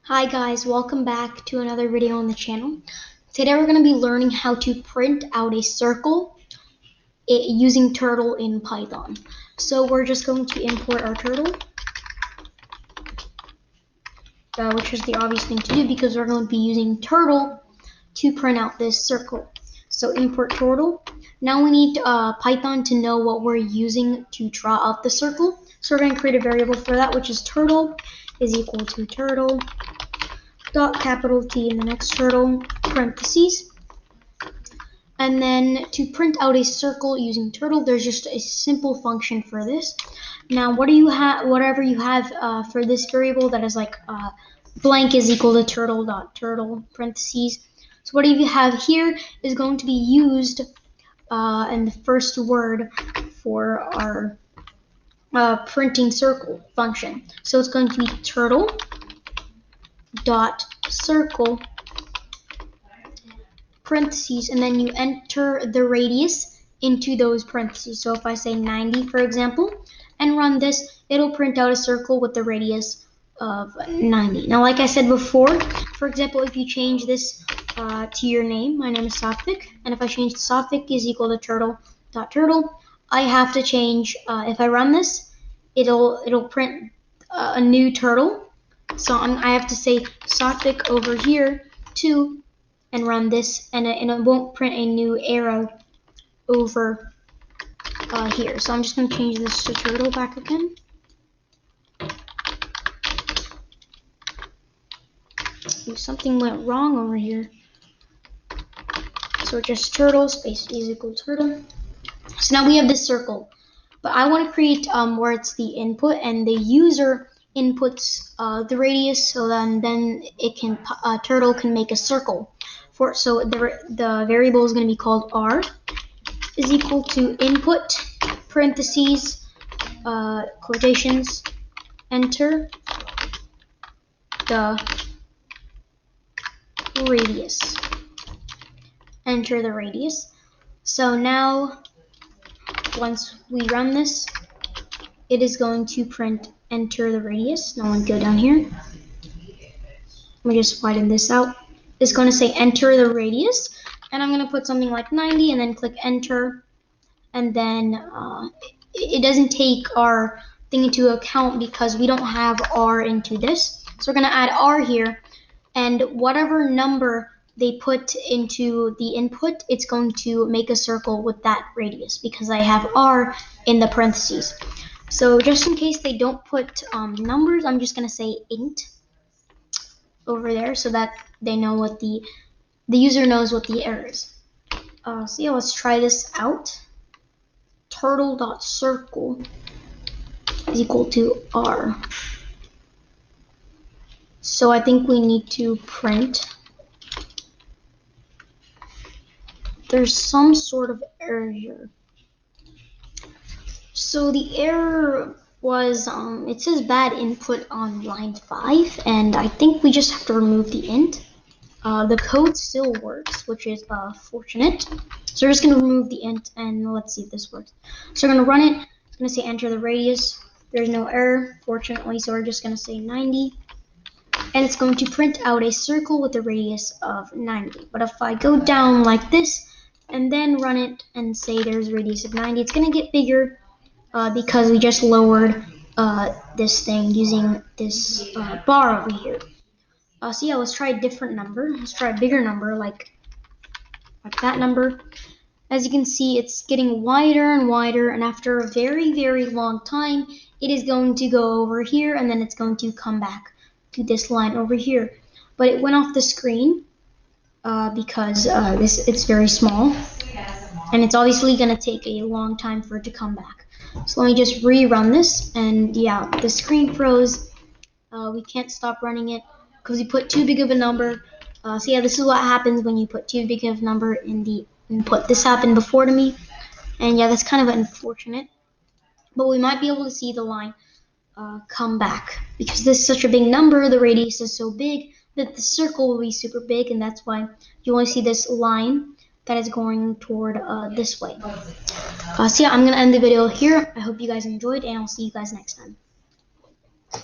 Hi guys, welcome back to another video on the channel. Today we're going to be learning how to print out a circle using Turtle in Python. So we're just going to import our Turtle, which is the obvious thing to do because we're going to be using Turtle to print out this circle. So import Turtle. Now we need Python to know what we're using to draw out the circle. So we're going to create a variable for that, which is Turtle is equal to Turtle dot capital T in the next Turtle parentheses. And then to print out a circle using Turtle, there's just a simple function for this. Now, whatever you have for this variable that is like blank is equal to Turtle dot Turtle parentheses. So whatever you have here is going to be used in the first word for our printing circle function. So it's going to be Turtle dot circle parentheses, and then you enter the radius into those parentheses. So if I say 90, for example, and run this, it'll print out a circle with the radius of 90. Now, like I said before, for example, if you change this to your name, my name is Satvik, and if I change Satvik is equal to turtle.turtle, I have to change, if I run this, it'll print a new turtle. So I have to say Satvik over here too, and run this, and it won't print a new arrow over here. So I'm just going to change this to Turtle back again. Something went wrong over here. So just Turtle space is equal to Turtle. So now we have this circle, but I want to create where it's the input and the user inputs the radius, so then it can Turtle can make a circle for it. So the variable is going to be called r is equal to input parentheses quotations enter the radius. Enter the radius. So now once we run this, it is going to print enter the radius. Now I'm going to go down here. Let me just widen this out. It's going to say enter the radius, and I'm going to put something like 90 and then click enter, and then it doesn't take our thing into account because we don't have r into this. So we're going to add r here, and whatever number they put into the input, it's going to make a circle with that radius because I have r in the parentheses. So just in case they don't put numbers, I'm just going to say int over there so that they know what the user knows what the error is. So yeah, let's try this out. Turtle.circle is equal to r. So I think we need to print. There's some sort of error here. So the error was, it says bad input on line 5, and I think we just have to remove the int. The code still works, which is fortunate. So we're just going to remove the int, and let's see if this works. So we're going to run it. It's going to say enter the radius. There's no error, fortunately, so we're just going to say 90. And it's going to print out a circle with a radius of 90. But if I go down like this, and then run it and say there's a radius of 90, it's going to get bigger because we just lowered this thing using this bar over here. So yeah, let's try a different number. Let's try a bigger number, like that number. As you can see, it's getting wider and wider, and after a very, very long time, it is going to go over here, and then it's going to come back to this line over here. But it went off the screen because it's very small, and it's obviously going to take a long time for it to come back. So let me just rerun this, and yeah, the screen froze. We can't stop running it because we put too big of a number. So yeah, this is what happens when you put too big of a number in the input. This happened before to me, and yeah, that's kind of unfortunate. But we might be able to see the line come back because this is such a big number. The radius is so big that the circle will be super big, and that's why you only see this line that is going toward this way. So yeah, I'm gonna end the video here. I hope you guys enjoyed, and I'll see you guys next time.